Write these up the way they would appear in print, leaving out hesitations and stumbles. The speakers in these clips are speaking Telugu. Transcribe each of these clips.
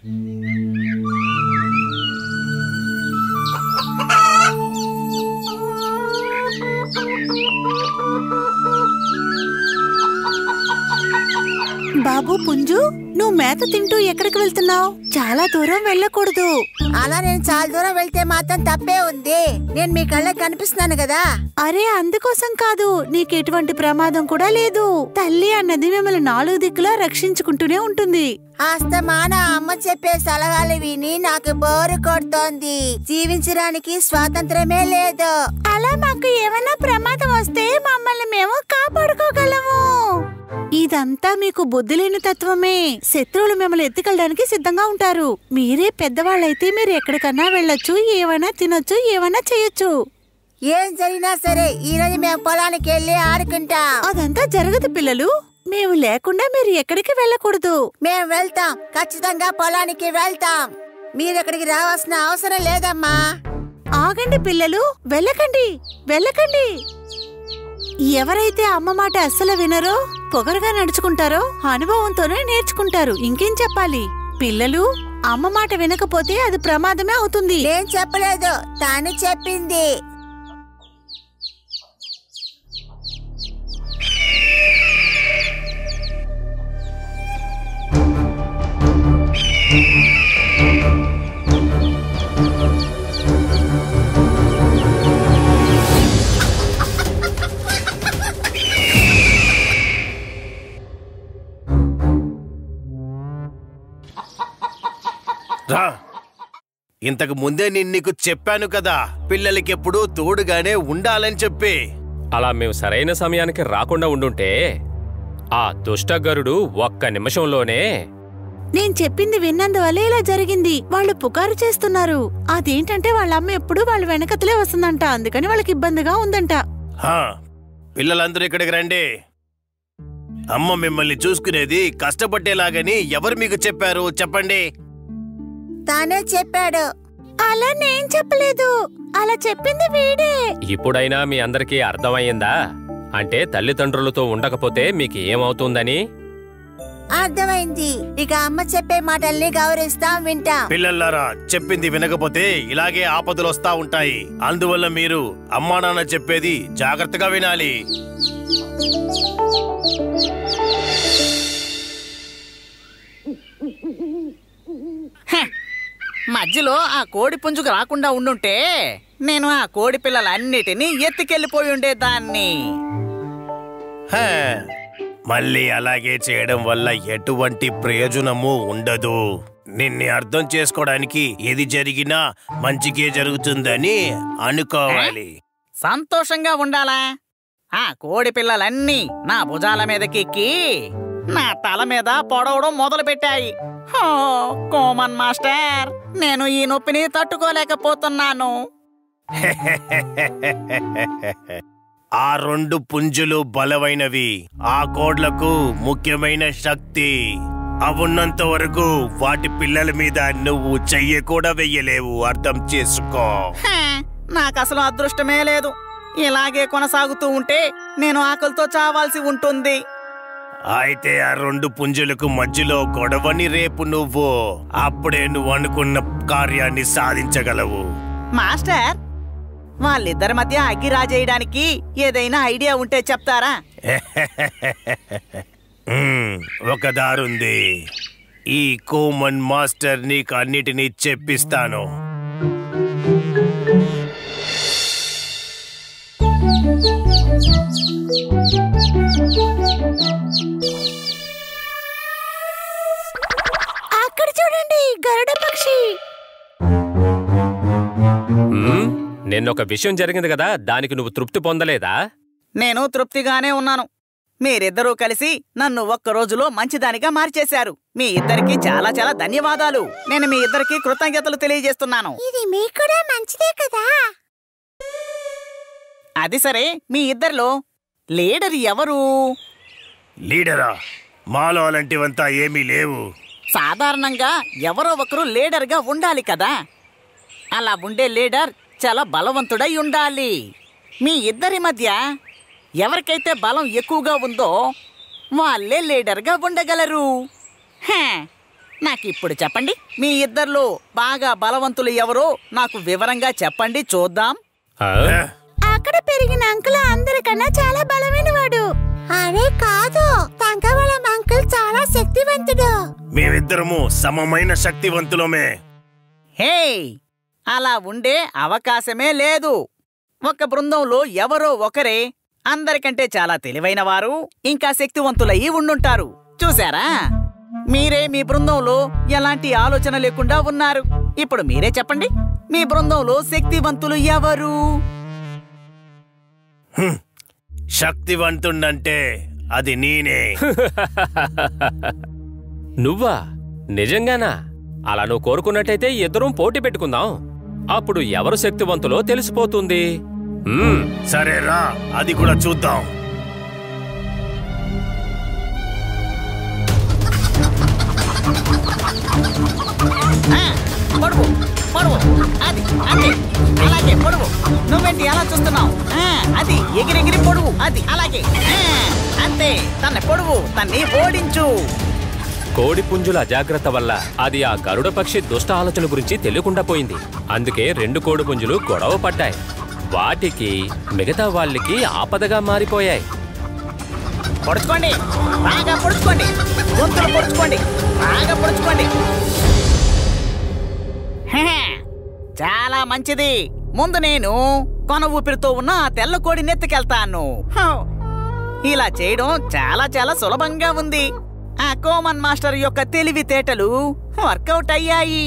బాబు పుంజు, నువ్వు మేత తింటూ ఎక్కడికి వెళ్తున్నావు? చాలా దూరం వెళ్ళకూడదు. అలా నేను చాలా దూరం వెళ్తే మాత్రం తప్పే ఉంది. నేను మీ కళ్ళకి కనిపిస్తున్నాను కదా. అరే, అందుకోసం కాదు, నీకు ఎటువంటి ప్రమాదం కూడా లేదు. తల్లి అన్నది మిమ్మల్ని 4 దిక్కులా రక్షించుకుంటూనే ఉంటుంది. అస్తమాన అమ్మ చెప్పే సలహాలు విని నాకు బోరు కొడుతోంది. జీవించడానికి స్వాతంత్రమే లేదు. అలా మాకు ఏమైనా ప్రమాదం వస్తే మమ్మల్ని మేము కాపాడుకోగలము. ఇదంతా మీకు బుద్ధి లేని తత్వమే. శత్రువులు మిమ్మల్ని ఎత్తుకెళ్ళడానికి సిద్ధంగా ఉంటారు. మీరే పెద్దవాళ్ళైతే మీరు ఎక్కడికన్నా వెళ్ళొచ్చు, ఏమైనా తినొచ్చు, ఏమైనా చేయొచ్చు. ఏం జరిగినా సరే ఈ రోజు మేము పొలానికి వెళ్ళి ఆడుకుంటాం. అదంతా జరగదు పిల్లలు. మేము లేకుండా మీరు ఎక్కడికి వెళ్ళకూడదు. మేము వెళ్తాం, ఖచ్చితంగా పొలానికి వెళ్తాం. మీరెక్కడికి రావాల్సిన అవసరం లేదమ్మా. ఆగండి పిల్లలు, వెళ్ళకండి, వెళ్ళకండి. ఎవరైతే అమ్మ మాట అస్సలు వినరో, పొగరుగా నడుచుకుంటారో అనుభవంతోనే నేర్చుకుంటారు. ఇంకేం చెప్పాలి? పిల్లలు, అమ్మ మాట వినకపోతే అది ప్రమాదమే అవుతుంది. నేను చెప్పలేదు, తాను చెప్పింది. ఇంతకు ముందే నేను నీకు చెప్పాను కదా, పిల్లలకెప్పుడు తోడుగానే ఉండాలని చెప్పి. అలా మేము సరైన సమయానికి రాకుండా ఉండుంటే ఆ దుష్టగరుడు ఒక్క నిమిషంలోనే. నేను చెప్పింది విన్నందువల్ల ఇలా జరిగింది. వాళ్ళు పుకారు చేస్తున్నారు. అదేంటంటే వాళ్ళ అమ్మ ఎప్పుడు వాళ్ళ వెనకతలే వస్తుందంట, అందుకని వాళ్ళకి ఇబ్బందిగా ఉందంట. పిల్లలందరూ ఇక్కడికి రండి. అమ్మ మిమ్మల్ని చూసుకునేది కష్టపట్టేలాగని ఎవరు మీకు చెప్పారు? చెప్పండి. తానే చెప్పాడు. అలా నేను చెప్పలేదు, అలా చెప్పింది వీడే. ఇప్పుడైనా మీ అందరికీ అర్థమయ్యిందా? అంటే తల్లిదండ్రులతో ఉండకపోతే మీకు ఏమవుతుందని అర్థమైంది. ఇక అమ్మ చెప్పే మాటల్ని గౌరవిస్తాం, వింటాం. పిల్లలారా, చెప్పింది వినకపోతే ఇలాగే ఆపదలు వస్తా ఉంటాయి. అందువల్ల మీరు అమ్మా నాన్న చెప్పేది జాగ్రత్తగా వినాలి. మధ్యలో ఆ కోడి పుంజుకు రాకుండా ఉండుంటే నేను ఆ కోడి పిల్లలన్నిటినీ ఎత్తుకెళ్ళిపోయి ఉండేదాన్ని. మళ్ళీ అలాగే చేయడం వల్ల ఎటువంటి ప్రయోజనము ఉండదు. నిన్ను అర్థం చేసుకోవడానికి ఏది జరిగినా మంచికే జరుగుతుందని అనుకోవాలి. సంతోషంగా ఉండాలా? ఆ కోడి పిల్లలన్నీ నా భుజాల మీదకెక్కి నా తల మీద పొడవడం మొదలు పెట్టాయి. కోమన్ మాస్టర్, నేను ఈ నొప్పిని తట్టుకోలేకపోతున్నాను. ఆ 2 పుంజులు బలమైనవి. ఆ కోడ్లకు ముఖ్యమైన శక్తి. అవున్నంత వరకు వాటి పిల్లల మీద నువ్వు చెయ్యి కూడా వెయ్యలేవు. అర్థం చేసుకో. నాకు అసలు అదృష్టమే లేదు. ఇలాగే కొనసాగుతూ ఉంటే నేను ఆకలితో చావాల్సి ఉంటుంది. అయితే ఆ 2 పుంజులకు మధ్యలో గొడవని రేపు నువ్వు. అప్పుడే నువ్వు అనుకున్న కార్యాన్ని సాధించగలవు. మాస్టర్, వాళ్ళిద్దరి మధ్య అగ్గి రాజేయడానికి ఏదైనా ఐడియా ఉంటే చెప్తారా? ఒక దారుంది. ఈ కోమన్ మాస్టర్ నీకు అన్నిటినీ చెప్పిస్తాను. అక్కడ చూడండి, గరుడ పక్షి. నిన్నొక విషయం జరిగింది కదా, దానికి నువ్వు తృప్తి పొందలేదా? నేను తృప్తిగానే ఉన్నాను. మీరిద్దరూ కలిసి నన్ను ఒక్క రోజులో మంచిదానిగా మార్చేశారు. మీ ఇద్దరికి చాలా చాలా ధన్యవాదాలు. నేను మీ ఇద్దరికి కృతజ్ఞతలు తెలియజేస్తున్నాను. ఇది మీకు కూడా మంచిదే కదా. అది సరే, మీ ఇద్దరిలో లీడర్ ఎవరు? లీడరా? మాలో అలాంటివంతా ఏమీ లేవు. సాధారణంగా ఎవరో ఒకరు లీడర్గా ఉండాలి కదా. అలా ఉండే లీడర్ చాలా బలవంతుడై ఉండాలి. మీ ఇద్దరి మధ్య ఎవరికైతే బలం ఎక్కువగా ఉందో వాళ్ళే లీడర్గా ఉండగలరు. నాకిప్పుడు చెప్పండి, మీ ఇద్దర్లో బాగా బలవంతులు ఎవరో నాకు వివరంగా చెప్పండి చూద్దాం. అక్కడ పెరిగిన అంకుల్ అందరికన్నా చాలా బలమైన వాడు. అరే కాదు, తంగవలం అంకుల్ చాలా శక్తివంతుడు. మేమిద్దరము సమమైన శక్తివంతులమే. హే, అలా ఉండే అవకాశమే లేదు. ఒక బృందంలో ఎవరో ఒకరే అందరికంటే చాలా తెలివైనవారు ఇంకా శక్తివంతులయ్యి ఉండుంటారు. చూసారా, మీరే మీ బృందంలో ఎలాంటి ఆలోచన లేకుండా ఉన్నారు. ఇప్పుడు మీరే చెప్పండి, మీ బృందంలో శక్తివంతులు ఎవరు? శక్తివంతుండంటే అది నేనే. నువ్వా? నిజంగానా? అలా నువ్వు కోరుకున్నట్టయితే ఇద్దరం పోటీ పెట్టుకుందాం. అప్పుడు ఎవరు శక్తివంతులో తెలిసిపోతుంది. సరేరా, అది కూడా చూద్దాం. పొడువు పొడువు, అది అంతే, అలాగే పొడువు. నువ్వేంటి అలా చూస్తున్నావు? అది ఎగిరెగిరి పొడువు, అది అలాగే, అంతే. తన్ని పొడువు, తన్ని ఓడించు. కోడిపుంజుల అజాగ్రత్త వల్ల అది ఆ గరుడ పక్షి దుష్ట ఆలోచన గురించి తెలియకుండా పోయింది. అందుకే 2 కోడిపుంజులు గొడవ పడ్డాయి. వాటికి మిగతా వాళ్ళకి ఆపదగా మారిపోయాయి. పొడుచుకోండి, బాగా పొడుచుకోండి, గొంతులు పొడుచుకోండి, బాగా పొడుచుకోండి. చాలా మంచిది. ముందు నేను కొన ఊపిరితో ఉన్న ఆ తెల్ల కోడి నెత్తుకెళ్తాను. ఇలా చేయడం చాలా చాలా సులభంగా ఉంది. ఆ కోమన్ మాస్టర్ యొక్క తెలివితేటలు వర్కౌట్ అయ్యాయి.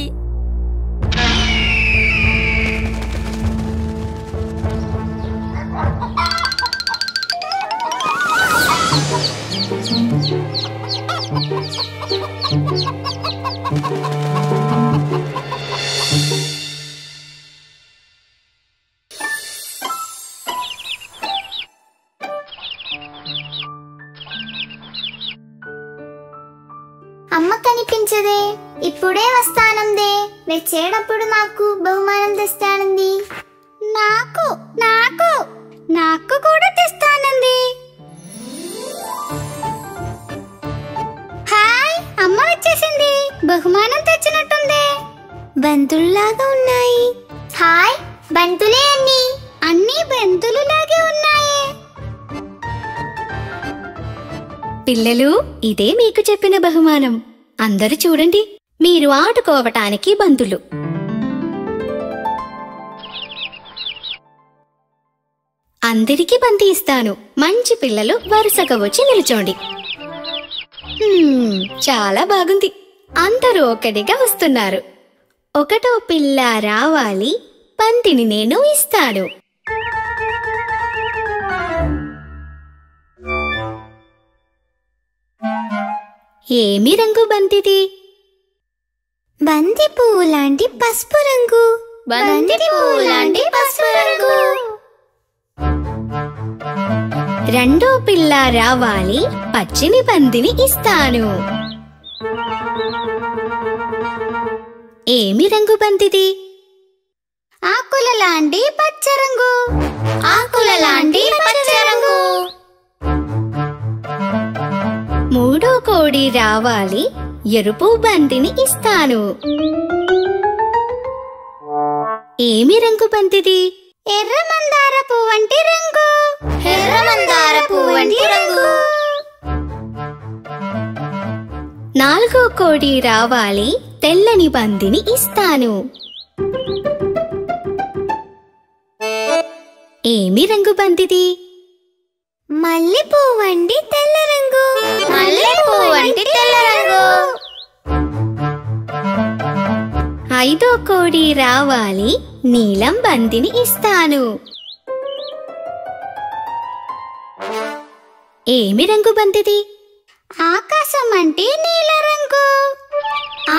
అమ్మ కనిపించదే. ఇప్పుడే వస్తానందే. వచ్చేటప్పుడు నాకు బహుమానం తెస్తానంది. నాకు నాకు నాకు కూడా తెస్తానంది. హాయ్, అమ్మ వచ్చేసింది. బహుమానం తెచ్చినట్టుంది. బంతుల్లాగా ఉన్నాయి. హాయ్, బంతులే అన్ని బంతులులాగే ఉన్నాయి. పిల్లలు, ఇదే మీకు చెప్పిన బహుమానం. అందరూ చూడండి, మీరు ఆడుకోవటానికి బంతులు. అందరికీ బంతి ఇస్తాను. మంచి పిల్లలు వరుసగా వచ్చి నిలుచోండి. చాలా బాగుంది. అందరూ ఒకటిగా వస్తున్నారు. ఒకటో పిల్ల రావాలి. బంతిని నేను ఇస్తాను. ఏమి రంగు బంతిది? బంతి పువ్వు లాంటి పసుపు రంగు. బంతి పువ్వు లాంటి పసుపు రంగు. రెండో పిల్ల రావాలి. పచ్చని బంతిని ఇస్తాను. ఏమి రంగు బంతిది? ఆకుల లాంటి పచ్చ రంగు. ఆకుల లాంటి పచ్చ రంగు. మూడో కోడి రావాలి. ఎరుపు బంతిని ఇస్తాను. ఏమి రంగు బంతిది? ఎర్ర మందార పువ్వంటి రంగు. ఎర్ర మందార పువ్వంటి రంగు. నాలుగో కోడి రావాలి. తెల్లని బంతిని ఇస్తాను. ఏమి రంగు బంతిది? మల్లె పువ్వంటి తెల్ల రంగు. మల్లె పువ్వంటి తెల్ల రంగు. ఐదో కోడి రావాలి. నీలం బంతిని ఇస్తాను. ఏమి రంగు బంతిది? ఆకాశం అంటే నీల రంగు.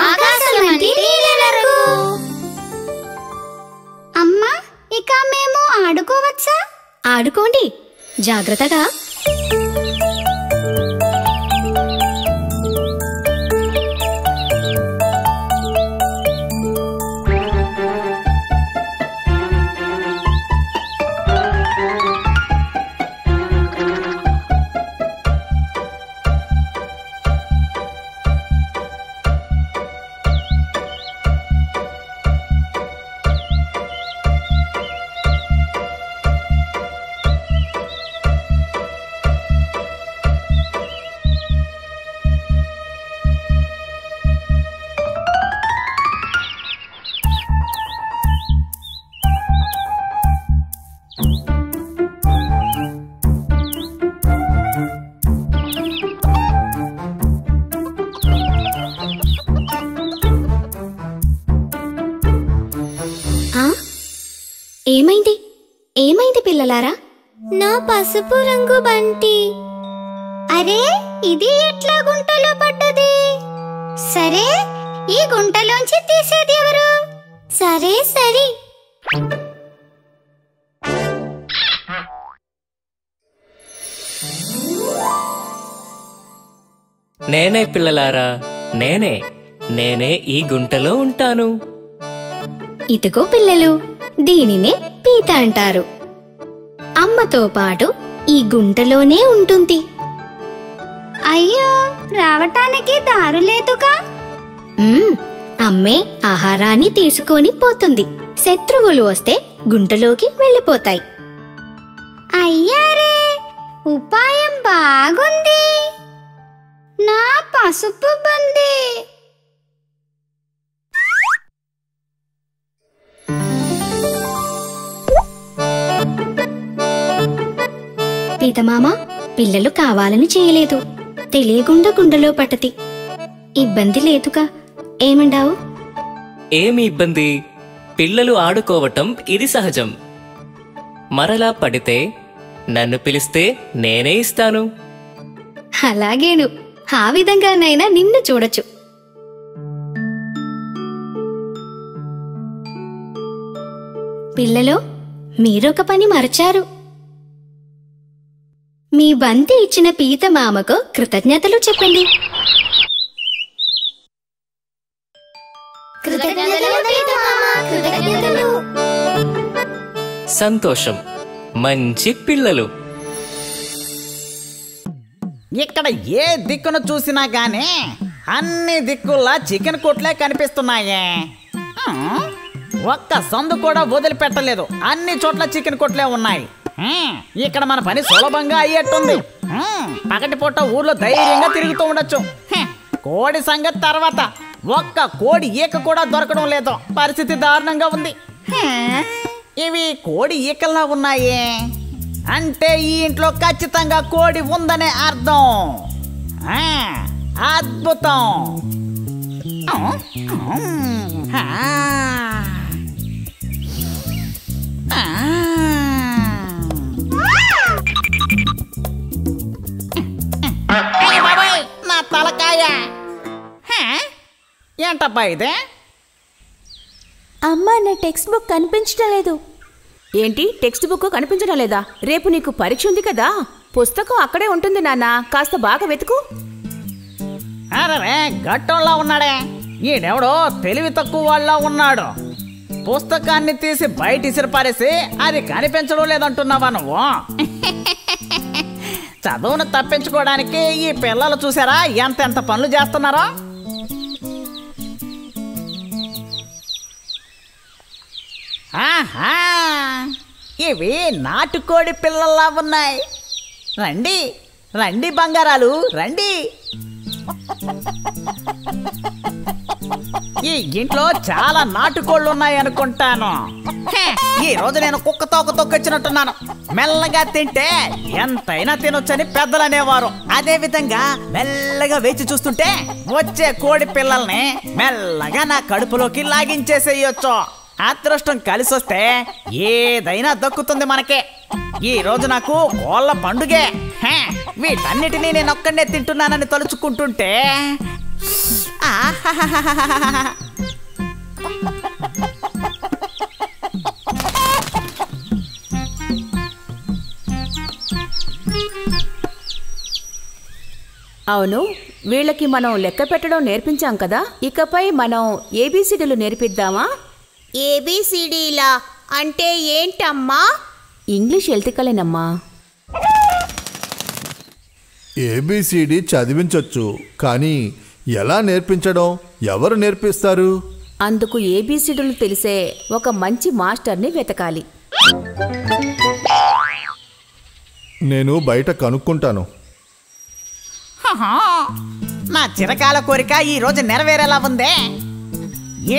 ఆకాశం అంటే నీల రంగు. అమ్మా, ఇక మేము ఆడుకోవచ్చా? ఆడుకోండి, జాగ్రత్తగా. ఏమైంది ఏమైంది పిల్లలారా? నా పసుపు రంగు బంటి. అరే, ఇది ఎట్లా గుంటలో పడ్డది? సరే, ఈ గుంటలోంచి తీసేది ఎవరు? సరే సరే. నేనే పిల్లలారా, నేనే ఈ గుంటలో ఉంటాను. ఇదిగో పిల్లలు, దీనినే పీత అంటారు. అమ్మతో పాటు ఈ గుంటలోనే ఉంటుంది. అయ్యో, రావటానికి దారు లేదుగా. అమ్మే ఆహారాన్ని తీసుకొని పోతుంది. శత్రువులు వస్తే గుంటలోకి వెళ్ళిపోతాయి. అయ్యారే, ఉపాయం బాగుంది. నా పసుపు బంది. పీతమామ, పిల్లలు కావాలని చేయలేదు, తెలియకుండా గుండెలో పట్టది. ఇబ్బంది లేదుగా, ఏమంటావు? ఏమి ఇబ్బంది? పిల్లలు ఆడుకోవటం ఇది సహజం. మరలా పడితే నన్ను పిలిస్తే నేనే ఇస్తాను. అలాగేను, ఆ విధంగానైనా నిన్ను చూడొచ్చు. పిల్లలు, మీరొక పని మరచారు. మీ బంతి ఇచ్చిన పీత మామకు కృతజ్ఞతలు చెప్పండి. సంతోషం, మంచి పిల్లలు. ఇక్కడ ఏ దిక్కును చూసినా గానీ అన్ని దిక్కుల్లా చికెన్ కొట్లే కనిపిస్తున్నాయే. ఒక్క సందు కూడా వదిలిపెట్టలేదు, అన్ని చోట్ల చికెన్ కొట్లే ఉన్నాయి. ఇక్కడ మన పని సులభంగా అయ్యేట్టుంది. పగటిపూట ఊర్లో ధైర్యంగా తిరుగుతూ ఉండొచ్చు. కోడి సంగతి తర్వాత, ఒక్క కోడి ఈక కూడా దొరకడం లేదు. పరిస్థితి దారుణంగా ఉంది. ఇవి కోడి ఈకల్లా ఉన్నాయే అంటే ఈ ఇంట్లో ఖచ్చితంగా కోడి ఉందనే అర్థం. అద్భుతం. నా తలకాయ ఏంటబ్బా ఇదే? అమ్మా, నా టెక్స్ట్ బుక్ కనిపించడం లేదు. ఏంటి, టెక్స్ట్ బుక్ కనిపించడం లేదా? రేపు నీకు పరీక్ష ఉంది కదా, పుస్తకం అక్కడే ఉంటుంది నాన్న, కాస్త బాగా వెతుకు. అరే, గట్టంలా ఉన్నాడే ఈడెవడో తెలివి తక్కువ వాళ్ళ ఉన్నాడు. పుస్తకాన్ని తీసి బయట ఇసిరిపారేసి అది కనిపించడం లేదంటున్నావా నువ్వు? చదువును తప్పించుకోవడానికి ఈ పిల్లలు చూసారా ఎంతెంత పనులు చేస్తున్నారో. ఆహా, ఇవి నాటుకోడి పిల్లల్లా ఉన్నాయి. రండి రండి బంగారాలు, రండి. ఈ ఇంట్లో చాలా నాటుకోళ్ళు ఉన్నాయి అనుకుంటాను. ఈ రోజు నేను కుక్క తోక తొక్కొచ్చినట్టున్నాను. మెల్లగా తింటే ఎంతైనా తినొచ్చని పెద్దలు అనేవారు. అదే విధంగా మెల్లగా వేచి చూస్తుంటే వచ్చే కోడి పిల్లల్ని మెల్లగా నా కడుపులోకి లాగించేసేయొచ్చు. అదృష్టం కలిసి వస్తే ఏదైనా దక్కుతుంది మనకే. ఈ రోజు నాకు కోళ్ళ పండుగే. వీటన్నిటినీ నేను ఒక్కడే తింటున్నానని తలుచుకుంటుంటే అవును, వీళ్ళకి మనం లెక్క పెట్టడం నేర్పించాం కదా, ఇకపై మనం ఏబిసిడీలు నేర్పిద్దామా? ఏబిసిడీలా అంటే ఏంటమ్మా? ఇంగ్లీష్ ఎల్తికలేనమ్మా. ఏబిసిడి చదివించొచ్చు, కానీ ఎలా నేర్పించడం? ఎవరు నేర్పిస్తారు? అందుకు ఏబిసిడీలు తెలిసే ఒక మంచి మాస్టర్ని వెతకాలి. నేను బయట కనుక్కుంటాను. నా చిరకాల కోరిక ఈ రోజు నెరవేరేలా ఉందే.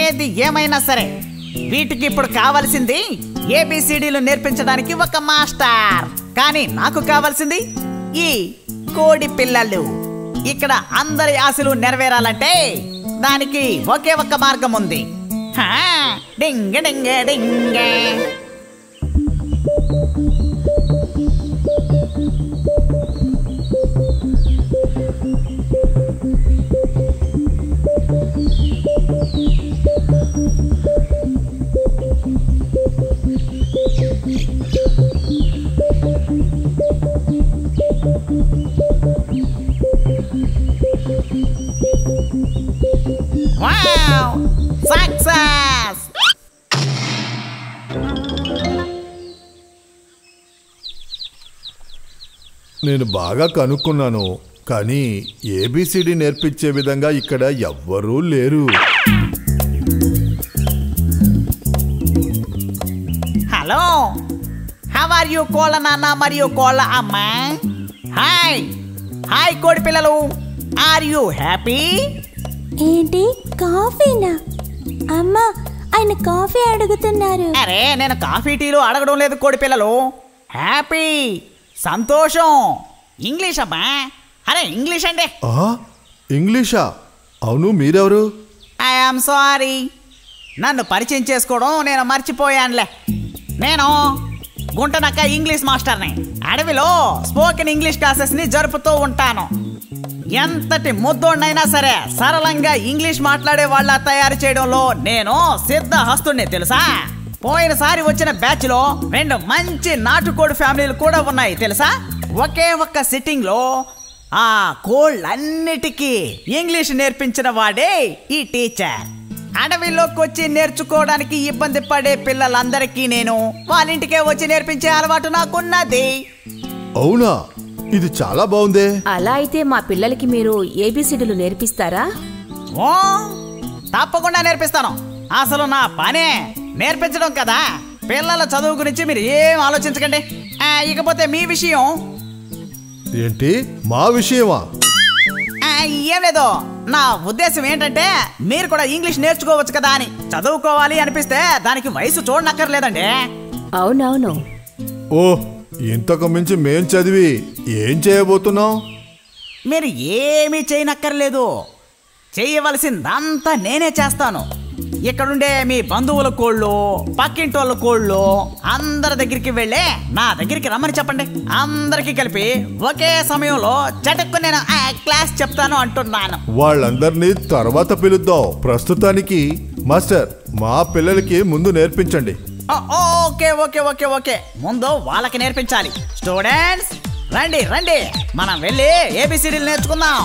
ఏది ఏమైనా సరే వీటికి ఇప్పుడు కావాల్సింది ఏబిసిడీలు నేర్పించడానికి ఒక మాస్టర్. కానీ నాకు కావాల్సింది ఈ కోడి పిల్లలు. ఇక్కడ అందరి ఆశలు నెరవేరాలంటే దానికి ఒకే ఒక్క మార్గం ఉంది. డింగ డింగ డింగ. సక్సెస్. నేను బాగా కనుక్కున్నాను, కానీ ఏబిసిడి నేర్పించే విధంగా ఇక్కడ ఎవ్వరూ లేరు. హలో, హౌ ఆర్ యూ కోళ్ళ నాన్న మరియు కోళ్ళ అమ్మ? హాయ్ హాయ్ కోడి పిల్లలు, ఆర్ యూ హ్యాపీ? ఏంటి కాఫీనా? అమ్మా, ఆయన కాఫీ అడుగుతున్నారు. అరే, నేను కాఫీ టీలు అడగడం లేదు కోడి పిల్లలు. హ్యాపీ, సంతోషం. ఇంగ్లీష్ అమ్మా. అరే ఇంగ్లీష్ అంటే. ఇంగ్లీషా? అవును, మీరెవరు? ఐఎమ్ సారీ, నన్ను పరిచయం చేసుకోవడం నేను మర్చిపోయానులే. నేను గుంటనక్క ఇంగ్లీష్ మాస్టర్ని. అడవిలో స్పోకెన్ ఇంగ్లీష్ క్లాసెస్ని జరుపుతూ ఉంటాను. ఎంతటి ముద్దోడినైనా సరే సరళంగా ఇంగ్లీష్ మాట్లాడే వాళ్ళ తయారు చేయడంలో నేను సిద్ధహస్తుడిని తెలుసా. పోయినసారి వచ్చిన బ్యాచ్లో 2 మంచి నాటుకోడి ఫ్యామిలీలు కూడా ఉన్నాయి తెలుసా. ఒకే ఒక్క సిట్టింగ్లో ఆ కోళ్ళన్నిటికీ ఇంగ్లీష్ నేర్పించిన వాడే ఈ టీచర్. అడవిలోకి వచ్చి నేర్చుకోవడానికి ఇబ్బంది పడే పిల్లలందరికీ నేను వాళ్ళ ఇంటికే వచ్చి నేర్పించే అలవాటు నాకున్నది. అవునా, ఇది చాలా బాగుందే. అలా అయితే మా పిల్లలకి మీరు ఏబిసిడీలు నేర్పిస్తారా? ఓ, తప్పకుండా నేర్పిస్తాను. అసలు నా పనే నేర్పించడం కదా. పిల్లల చదువు గురించి మీరు ఏం ఆలోచించకండి. ఇకపోతే మీ విషయం ఏంటి? మా విషయమా? ఏం లేదు, నా ఉద్దేశం ఏంటంటే మీరు కూడా ఇంగ్లీష్ నేర్చుకోవచ్చు కదా అని. చదువుకోవాలి అనిపిస్తే దానికి వయసు చూడనక్కర్లేదండి. అవునవును. ఓ, ఇంతకు మించి మేం చదివి ఏం చేయబోతున్నాం? మీరు ఏమీ చేయనక్కర్లేదు. చేయవలసిందంతా నేనే చేస్తాను. ఇక్కడుండే మీ బంధువుల కోళ్ళు, పక్కింటోళ్ళ కోళ్ళు అందరి దగ్గరికి వెళ్ళి నా దగ్గరికి రమ్మని చెప్పండి. అందరికి కలిపి ఒకే సమయంలో చటుక్కు నేను క్లాస్ చెప్తాను అంటున్నాను. వాళ్ళందరినీ తర్వాత పిలుద్దాం. ప్రస్తుతానికి మాస్టర్, మా పిల్లలకి ముందు నేర్పించండి. ఓకే ఓకే ఓకే ఓకే ముందు వాళ్ళకి నేర్పించాలి. స్టూడెంట్స్ రండి రండి, మనం వెళ్ళి ఏబిసిడీలు నేర్చుకుందాం.